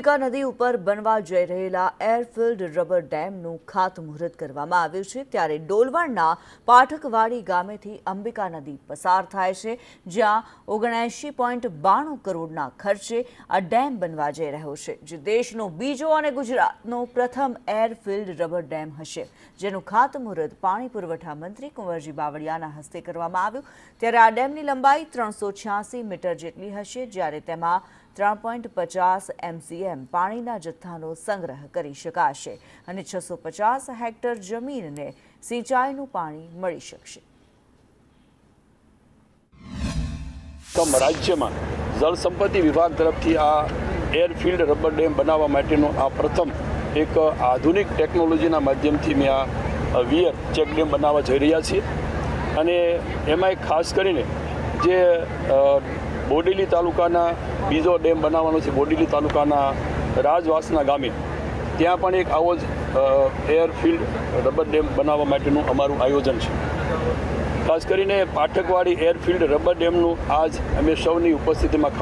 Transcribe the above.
અંબિકા નદી ઉપર બનવા જઈ રહેલા એરફિલ્ડ રબર ડેમનું ખાતમુહૂર્ત કરવામાં આવ્યું છે। ત્યારે ડોલવણના પાઠકવાડી ગામેથી અંબિકા નદી પસાર થાય છે, જ્યાં 79.92 કરોડના ખર્ચે આ ડેમ બનવા જઈ રહ્યો છે, જે દેશનો બીજો અને ગુજરાતનો પ્રથમ એરફિલ્ડ રબર ડેમ હશે, જેનું ખાતમુહૂર્ત પાણી પુરવઠા મંત્રી કુંવરજી બાવળિયાના હસ્તે કરવામાં આવ્યું। ત્યારે આ ડેમની લંબાઈ 386 મીટર જેટલી હશે, જ્યારે તેમાં 3.50 MCM પાણીના જથ્થાનો સંગ્રહ કરી શકાશે અને 650 હેક્ટર જમીનને સિંચાઈનું પાણી મળી શકશે। રાજ્યમાં જળ સંપત્તિ વિભાગ તરફથી આ એરફિલ્ડ રબર ડેમ બનાવવા માટેનો આ પ્રથમ એક આધુનિક ટેકનોલોજીના માધ્યમથી મેં આ વિયર ચેક ડેમ બનાવવા જઈ રહ્યા છીએ અને એમાં ખાસ કરીને જે બોડેલી તાલુકાના બીજો ડેમ બનાવવાનો છે, બોડેલી તાલુકાના રાજવાસના ગામે ત્યાં પણ એક આવો જ એરફિલ્ડ રબર ડેમ બનાવવા માટેનું અમારું આયોજન છે। ખાસ કરીને પાઠકવાડી એરફિલ્ડ રબર ડેમનું આજ અમે સૌની ઉપસ્થિતિમાં